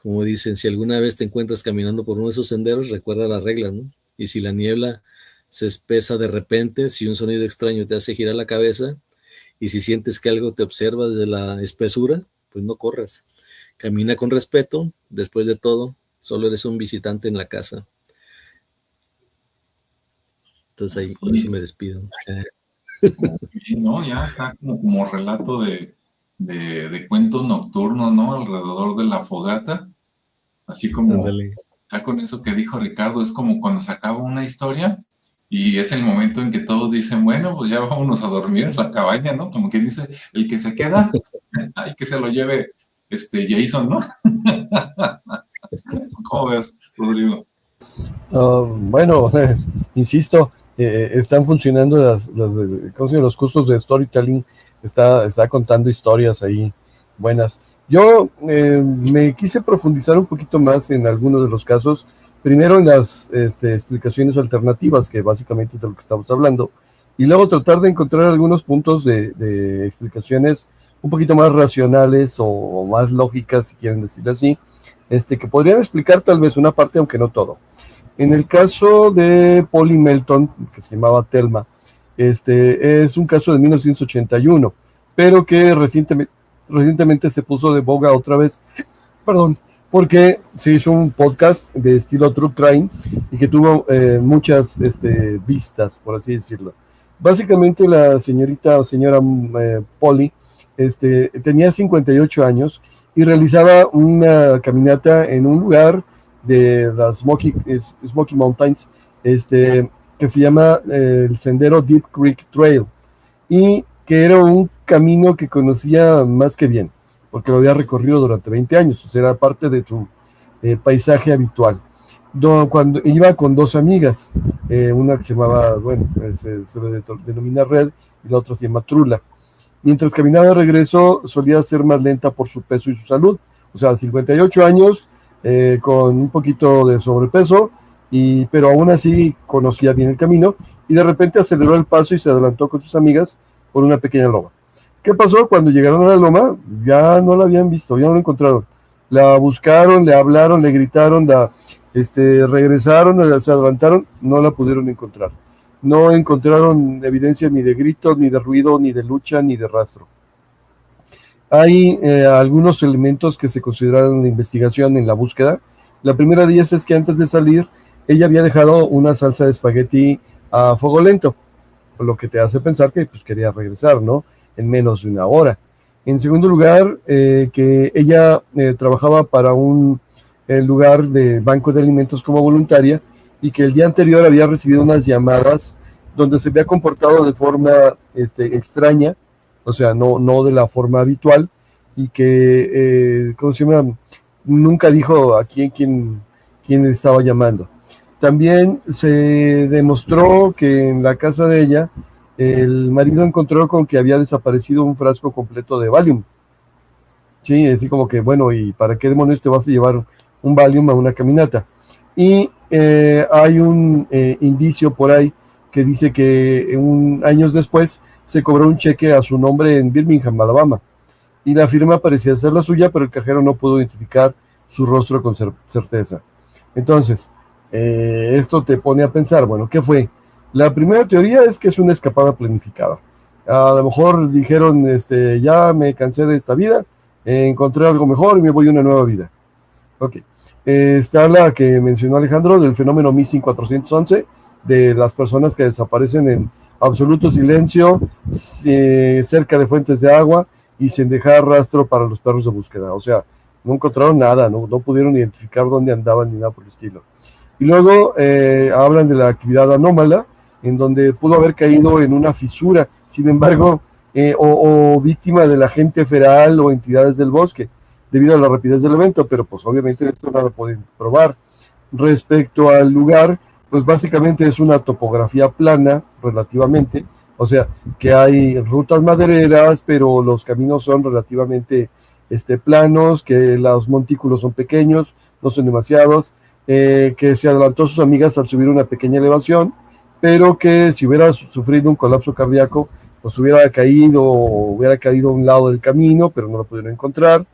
Como dicen, si alguna vez te encuentras caminando por uno de esos senderos, recuerda la regla, ¿no? Y si la niebla se espesa de repente, si un sonido extraño te hace girar la cabeza y si sientes que algo te observa desde la espesura, pues no corras. Camina con respeto, después de todo, solo eres un visitante en la casa. Entonces ahí con eso me despido. ¿No? Ya está como relato de cuento nocturno, ¿no? Alrededor de la fogata. Así como, Ándale. ya con eso que dijo Ricardo, es como cuando se acaba una historia y es el momento en que todos dicen, bueno, pues ya vámonos a dormir en la cabaña, ¿no? Como que dice, el que se queda, hay que se lo lleve Jason, ¿no? ¿Cómo ves, Rodrigo? Bueno, insisto, están funcionando los cursos de storytelling, está contando historias ahí buenas. Yo me quise profundizar un poquito más en algunos de los casos, primero en las explicaciones alternativas, que básicamente es de lo que estamos hablando, y luego tratar de encontrar algunos puntos de explicaciones un poquito más racionales o más lógicas, si quieren decirlo así, que podrían explicar tal vez una parte, aunque no todo. En el caso de Polly Melton, que se llamaba Thelma, es un caso de 1981, pero que recientemente se puso de boga otra vez, perdón, porque se hizo un podcast de estilo True Crime y que tuvo muchas vistas, por así decirlo. Básicamente la señora Polly, tenía 58 años y realizaba una caminata en un lugar de las Smoky Mountains, que se llama el sendero Deep Creek Trail, y que era un camino que conocía más que bien, porque lo había recorrido durante 20 años, o sea, era parte de su paisaje habitual. Cuando iba con dos amigas, una que se llamaba, bueno, se le denomina Red, y la otra se llama Trula. Mientras caminaba de regreso, solía ser más lenta por su peso y su salud, o sea, 58 años, con un poquito de sobrepeso, pero aún así conocía bien el camino, y de repente aceleró el paso y se adelantó con sus amigas por una pequeña loma. ¿Qué pasó? Cuando llegaron a la loma, ya no la habían visto, ya no la encontraron. La buscaron, le hablaron, le gritaron, regresaron, se adelantaron, no la pudieron encontrar. No encontraron evidencia ni de gritos, ni de ruido, ni de lucha, ni de rastro. Hay algunos elementos que se consideraron en la investigación en la búsqueda. La primera de ellas es que antes de salir, ella había dejado una salsa de espagueti a fuego lento, lo que te hace pensar que pues, quería regresar, ¿no? En menos de una hora. En segundo lugar, que ella trabajaba para un lugar de banco de alimentos como voluntaria y que el día anterior había recibido unas llamadas donde se había comportado de forma extraña, o sea, no de la forma habitual, y que, ¿cómo se llama? Nunca dijo a quién estaba llamando. También se demostró que en la casa de ella, el marido encontró con que había desaparecido un frasco completo de Valium. Sí, así como que, bueno, ¿y para qué demonios te vas a llevar un Valium a una caminata? Y hay un indicio por ahí que dice que años después se cobró un cheque a su nombre en Birmingham, Alabama, y la firma parecía ser la suya, pero el cajero no pudo identificar su rostro con certeza. Entonces, esto te pone a pensar, bueno, ¿qué fue? La primera teoría es que es una escapada planificada. A lo mejor dijeron, ya me cansé de esta vida, encontré algo mejor y me voy a una nueva vida. Ok. Está la que mencionó Alejandro del fenómeno Missing 411, de las personas que desaparecen en absoluto silencio, cerca de fuentes de agua y sin dejar rastro para los perros de búsqueda. O sea, no encontraron nada, no pudieron identificar dónde andaban ni nada por el estilo. Y luego hablan de la actividad anómala, en donde pudo haber caído en una fisura, sin embargo, o víctima del agente feral o entidades del bosque, debido a la rapidez del evento, pero pues obviamente esto no lo pueden probar. Respecto al lugar, pues básicamente es una topografía plana, relativamente, o sea, que hay rutas madereras, pero los caminos son relativamente planos, que los montículos son pequeños, no son demasiados, que se adelantó a sus amigas al subir una pequeña elevación, pero que si hubiera sufrido un colapso cardíaco, pues hubiera caído a un lado del camino, pero no lo pudieron encontrar,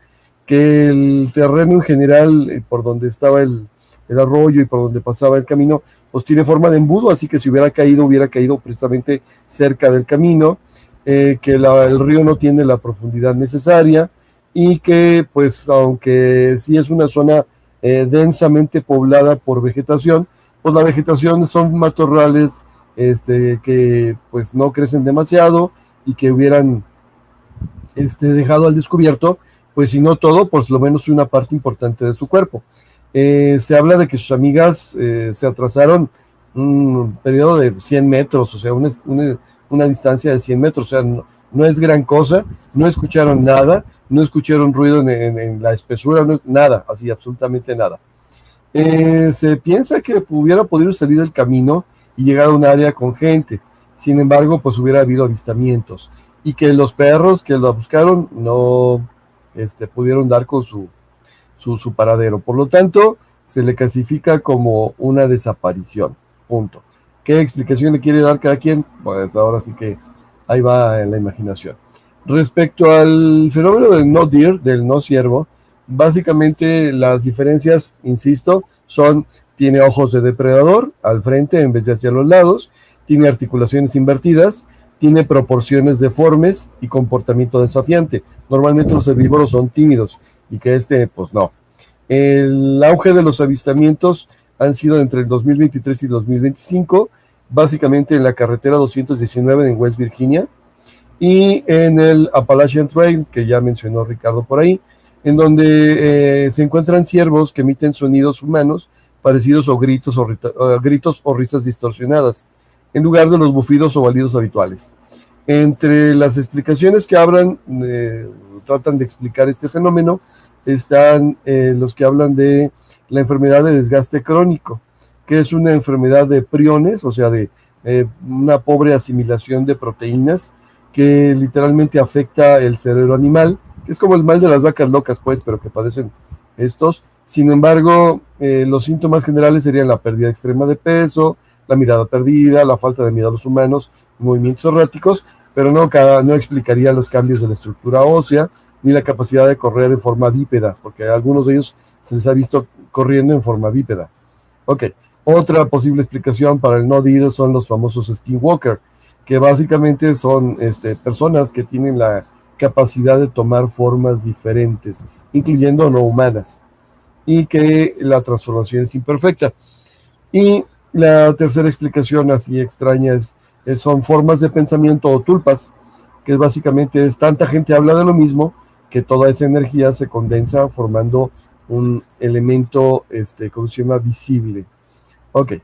que el terreno en general, por donde estaba el arroyo y por donde pasaba el camino, pues tiene forma de embudo, así que si hubiera caído precisamente cerca del camino, que el río no tiene la profundidad necesaria, y que pues aunque sí es una zona densamente poblada por vegetación, pues la vegetación son matorrales que pues no crecen demasiado y que hubieran dejado al descubierto, pues si no todo, pues lo menos una parte importante de su cuerpo. Se habla de que sus amigas se atrasaron un periodo de 100 metros, o sea, una distancia de 100 metros, o sea, no es gran cosa, no escucharon nada, no escucharon ruido en la espesura, nada, así absolutamente nada. Se piensa que hubiera podido salir del camino y llegar a un área con gente, sin embargo, pues hubiera habido avistamientos, y que los perros que la buscaron no pudieron dar con su paradero. Por lo tanto, se le clasifica como una desaparición. Punto. ¿Qué explicación le quiere dar cada quien? Pues ahora sí que ahí va en la imaginación. Respecto al fenómeno del no deer, del no ciervo, básicamente las diferencias, insisto, son tiene ojos de depredador al frente en vez de hacia los lados, tiene articulaciones invertidas, tiene proporciones deformes y comportamiento desafiante. Normalmente los herbívoros son tímidos y que pues no. El auge de los avistamientos han sido entre el 2023 y 2025, básicamente en la carretera 219 en West Virginia y en el Appalachian Trail, que ya mencionó Ricardo por ahí, en donde se encuentran ciervos que emiten sonidos humanos parecidos a gritos o risas distorsionadas, en lugar de los bufidos o balidos habituales. Entre las explicaciones que tratan de explicar este fenómeno, están los que hablan de la enfermedad de desgaste crónico, que es una enfermedad de priones, o sea, de una pobre asimilación de proteínas, que literalmente afecta el cerebro animal, que es como el mal de las vacas locas, pues, pero que padecen estos. Sin embargo, los síntomas generales serían la pérdida extrema de peso, la mirada perdida, la falta de miedo a los humanos, movimientos erráticos, pero no explicaría los cambios de la estructura ósea, ni la capacidad de correr en forma bípeda, porque a algunos de ellos se les ha visto corriendo en forma bípeda. Ok, otra posible explicación para el no dir son los famosos skinwalker, que básicamente son personas que tienen la capacidad de tomar formas diferentes, incluyendo no humanas, y que la transformación es imperfecta. Y la tercera explicación así extraña son formas de pensamiento o tulpas, que básicamente es tanta gente habla de lo mismo que toda esa energía se condensa formando un elemento, ¿cómo se llama? Visible. Ok.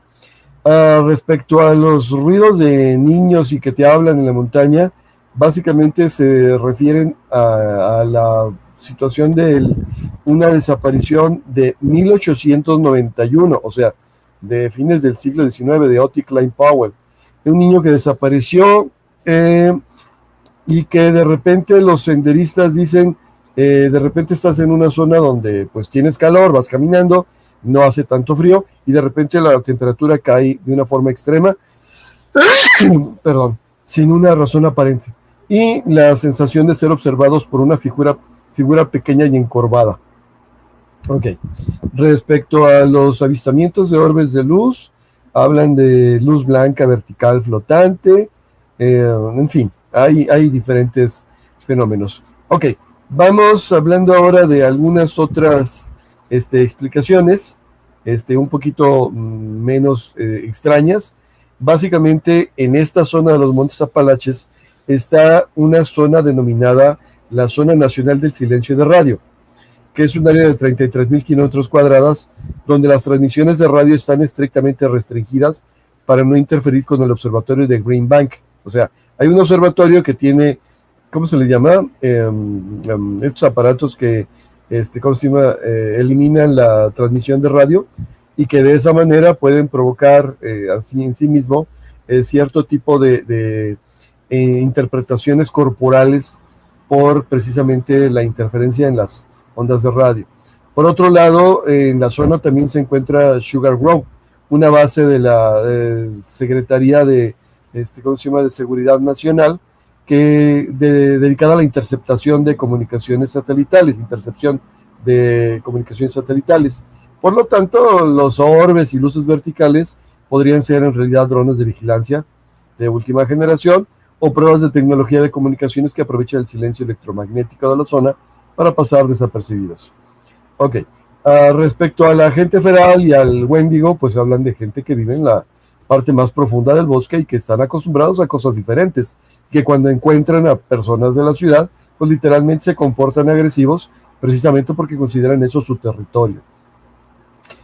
Respecto a los ruidos de niños y que te hablan en la montaña, básicamente se refieren a la situación de una desaparición de 1891, o sea, de fines del siglo XIX, de Otis Klein Powell, un niño que desapareció y que de repente los senderistas dicen, de repente estás en una zona donde pues tienes calor, vas caminando, no hace tanto frío y de repente la temperatura cae de una forma extrema, perdón, sin una razón aparente, y la sensación de ser observados por una figura pequeña y encorvada. Ok, respecto a los avistamientos de orbes de luz, hablan de luz blanca vertical flotante, en fin, hay diferentes fenómenos. Ok, vamos hablando ahora de algunas otras explicaciones, un poquito menos extrañas. Básicamente, en esta zona de los Montes Apalaches está una zona denominada la Zona Nacional del Silencio de Radio, que es un área de 33,000 kilómetros cuadrados, donde las transmisiones de radio están estrictamente restringidas para no interferir con el observatorio de Green Bank. O sea, hay un observatorio que tiene, ¿cómo se le llama? Estos aparatos que ¿cómo se llama? Eliminan la transmisión de radio y que de esa manera pueden provocar así en sí mismo cierto tipo de interpretaciones corporales por precisamente la interferencia en las ondas de radio. Por otro lado, en la zona también se encuentra Sugar Grove, una base de la Secretaría de, ¿cómo se llama?, de Seguridad Nacional, dedicada a la interceptación de comunicaciones satelitales, Por lo tanto, los orbes y luces verticales podrían ser en realidad drones de vigilancia de última generación o pruebas de tecnología de comunicaciones que aprovechan el silencio electromagnético de la zona para pasar desapercibidos. Ok, respecto a la gente feral y al Wendigo, pues hablan de gente que vive en la parte más profunda del bosque y que están acostumbrados a cosas diferentes, que cuando encuentran a personas de la ciudad, pues literalmente se comportan agresivos, precisamente porque consideran eso su territorio.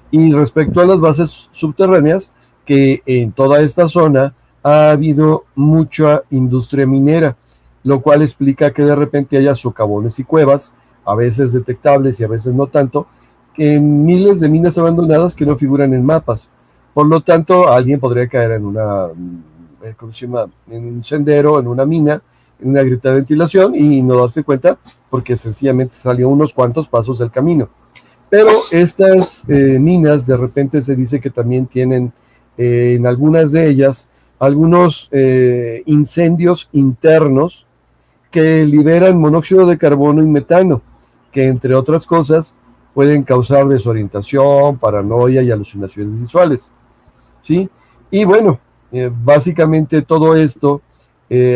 Y respecto a las bases subterráneas, que en toda esta zona ha habido mucha industria minera, lo cual explica que de repente haya socavones y cuevas, a veces detectables y a veces no tanto, en miles de minas abandonadas que no figuran en mapas. Por lo tanto, alguien podría caer en ¿cómo se llama?, en un sendero, en una mina, en una grieta de ventilación y no darse cuenta porque sencillamente salió unos cuantos pasos del camino. Pero estas minas de repente se dice que también tienen en algunas de ellas algunos incendios internos que liberan monóxido de carbono y metano, que entre otras cosas pueden causar desorientación, paranoia y alucinaciones visuales, ¿sí? Y bueno, básicamente todo esto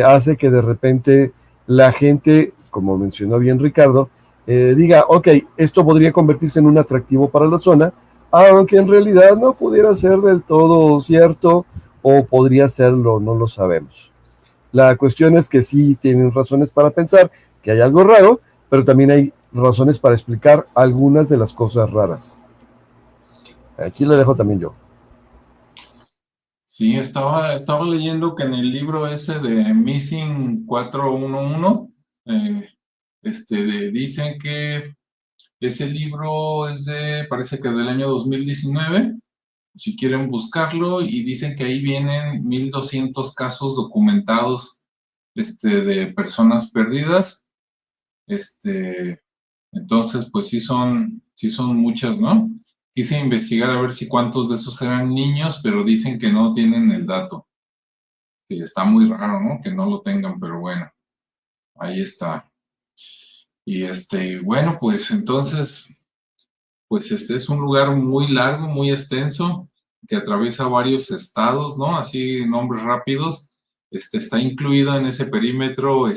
hace que de repente la gente, como mencionó bien Ricardo, diga, ok, esto podría convertirse en un atractivo para la zona, aunque en realidad no pudiera ser del todo cierto o podría serlo, no lo sabemos. La cuestión es que sí tienen razones para pensar que hay algo raro, pero también hay razones para explicar algunas de las cosas raras. Aquí lo dejo también yo. Sí, estaba leyendo que en el libro ese de Missing 411, dicen que ese libro parece que del año 2019, si quieren buscarlo, y dicen que ahí vienen 1,200 casos documentados, de personas perdidas. Entonces, pues sí son muchas, ¿no? Quise investigar a ver si cuántos de esos eran niños, pero dicen que no tienen el dato. Que está muy raro, ¿no? Que no lo tengan, pero bueno, ahí está. Y bueno, pues entonces, pues este es un lugar muy largo, muy extenso, que atraviesa varios estados, ¿no? Así, nombres rápidos. Está incluido en ese perímetro,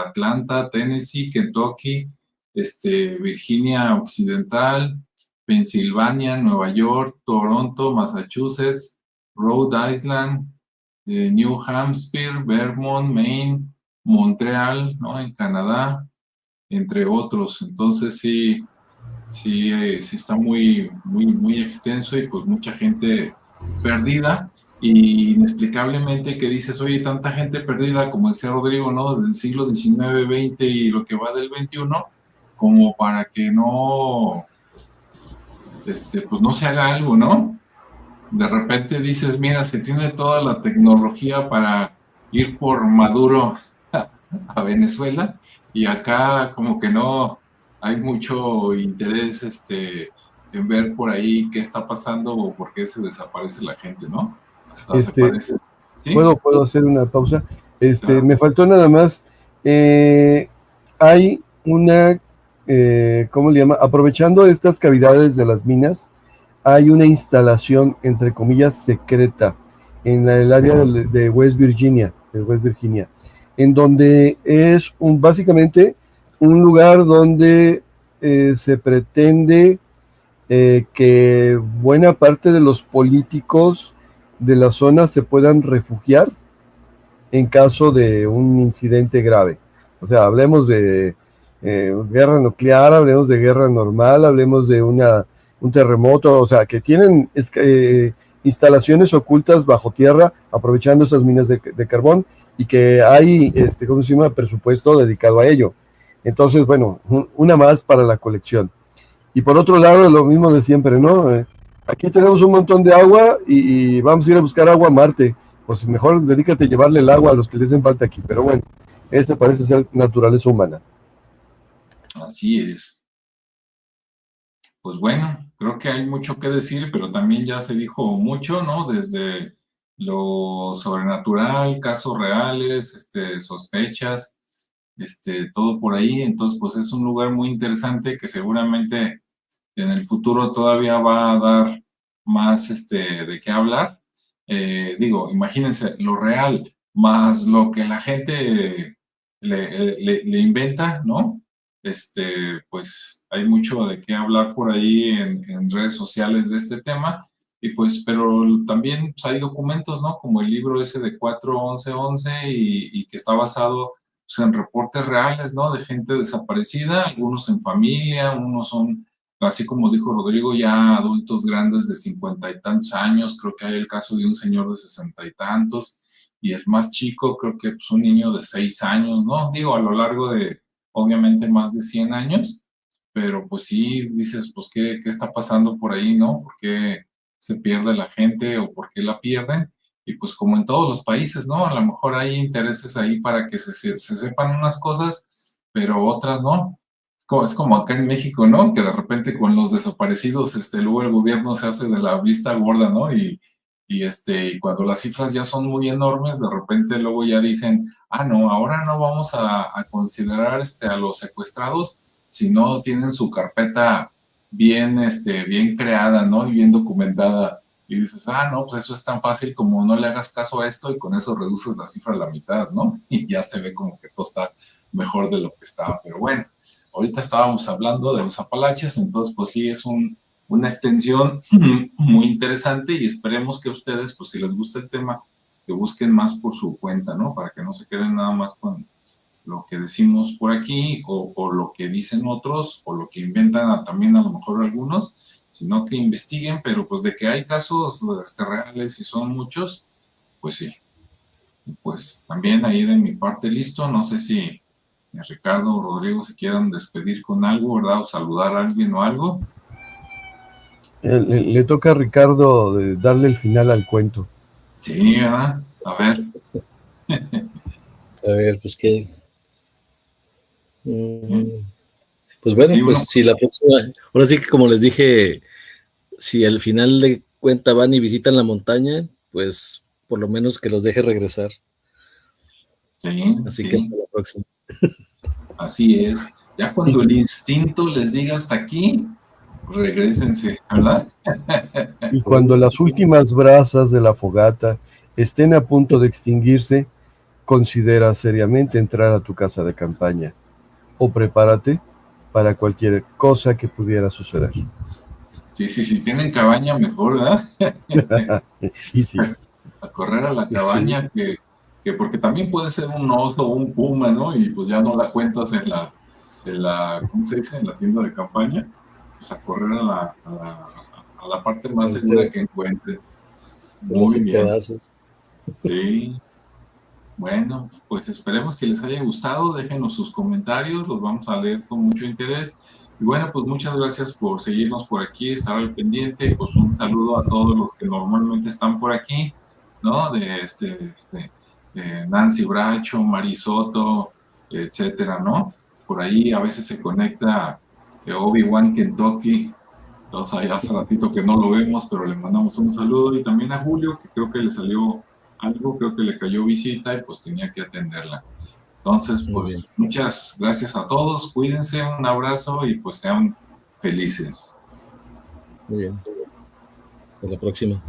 Atlanta, Tennessee, Kentucky, Virginia Occidental, Pensilvania, Nueva York, Toronto, Massachusetts, Rhode Island, New Hampshire, Vermont, Maine, Montreal, ¿no? En Canadá, entre otros. Entonces sí está muy extenso y pues mucha gente perdida y inexplicablemente que dices, oye, tanta gente perdida, como decía Rodrigo, ¿no? Desde el siglo XIX, XX y lo que va del XXI, como para que no, pues no se haga algo, ¿no? De repente dices, mira, se tiene toda la tecnología para ir por Maduro a Venezuela y acá como que no hay mucho interés en ver por ahí qué está pasando o por qué se desaparece la gente, ¿no? Hasta se parece. ¿Sí? ¿Puedo hacer una pausa? Claro. Me faltó nada más. Hay una, ¿cómo le llama? Aprovechando estas cavidades de las minas, hay una instalación, entre comillas, secreta en el área de West Virginia, en donde es básicamente un lugar donde se pretende que buena parte de los políticos de la zona se puedan refugiar en caso de un incidente grave. O sea, hablemos de guerra nuclear, hablemos de guerra normal, hablemos de un terremoto, o sea, que tienen instalaciones ocultas bajo tierra, aprovechando esas minas de carbón, y que hay, ¿cómo se llama?, presupuesto dedicado a ello. Entonces, bueno, una más para la colección. Y por otro lado, lo mismo de siempre, ¿no? Aquí tenemos un montón de agua y vamos a ir a buscar agua a Marte. Pues mejor dedícate a llevarle el agua a los que les hacen falta aquí. Pero bueno, eso parece ser naturaleza humana. Así es. Pues bueno, creo que hay mucho que decir, pero también ya se dijo mucho, ¿no? Desde lo sobrenatural, casos reales, sospechas, todo por ahí. Entonces, pues es un lugar muy interesante que seguramente en el futuro todavía va a dar más de qué hablar. Digo, imagínense lo real más lo que la gente le inventa, ¿no? Pues hay mucho de qué hablar por ahí en redes sociales de este tema. Y pues, pero también pues, hay documentos, ¿no? Como el libro ese de 4-11-11 y que está basado pues, en reportes reales, ¿no? De gente desaparecida, algunos en familia, unos son, así como dijo Rodrigo, ya adultos grandes de 50 y tantos años. Creo que hay el caso de un señor de 60 y tantos, y el más chico creo que pues un niño de 6 años, ¿no? Digo, a lo largo de, obviamente, más de 100 años, pero pues sí dices, pues, ¿qué está pasando por ahí, no? ¿Por qué se pierde la gente o por qué la pierden? Y pues como en todos los países, ¿no? A lo mejor hay intereses ahí para que se sepan unas cosas, pero otras no. Es como acá en México, ¿no? Que de repente con los desaparecidos, luego el gobierno se hace de la vista gorda, ¿no? Y cuando las cifras ya son muy enormes, de repente luego ya dicen, ah, no, ahora no vamos a considerar a los secuestrados si no tienen su carpeta bien, bien creada, ¿no? Y bien documentada. Y dices, no, pues eso es tan fácil como no le hagas caso a esto y con eso reduces la cifra a la mitad, ¿no? Y ya se ve como que todo está mejor de lo que estaba. Pero bueno, ahorita estábamos hablando de los Apalaches, entonces pues sí es una extensión muy interesante y esperemos que ustedes, pues si les gusta el tema, que busquen más por su cuenta, ¿no? Para que no se queden nada más con lo que decimos por aquí o lo que dicen otros o lo que inventan también a lo mejor algunos, sino que investiguen, pero pues de que hay casos reales y son muchos, pues sí. Pues también ahí de mi parte listo, no sé si Ricardo o Rodrigo se quieran despedir con algo, ¿verdad? O saludar a alguien o algo. Le toca a Ricardo darle el final al cuento. Sí, ¿verdad? A ver. A ver, pues qué. Pues bueno, Sí, pues si la próxima, ahora sí que como les dije, si al final de cuenta van y visitan la montaña, pues por lo menos que los deje regresar. Sí, Así sí. que hasta la próxima. Así es. Ya cuando el instinto les diga hasta aquí, regrésense, ¿verdad? Y cuando las últimas brasas de la fogata estén a punto de extinguirse, considera seriamente entrar a tu casa de campaña o prepárate para cualquier cosa que pudiera suceder. Sí, tienen cabaña mejor, ¿verdad? Y sí. A correr a la cabaña, sí. que porque también puede ser un oso o un puma, ¿no? Y pues ya no la cuentas en la ¿cómo se dice? En la tienda de campaña, pues a correr a la parte más segura que encuentre. Muy bien. Pedazos. Sí. Bueno, pues esperemos que les haya gustado, déjenos sus comentarios, los vamos a leer con mucho interés. Y bueno, pues muchas gracias por seguirnos por aquí, estar al pendiente, pues un saludo a todos los que normalmente están por aquí, ¿no? De Nancy Bracho, Marisoto, etcétera, ¿no? Por ahí a veces se conecta Obi-Wan Kentucky, entonces ahí hace ratito que no lo vemos, pero le mandamos un saludo y también a Julio, que creo que le salió algo, creo que le cayó visita y pues tenía que atenderla. Entonces, pues muchas gracias a todos, cuídense, un abrazo y pues sean felices. Muy bien. Hasta la próxima.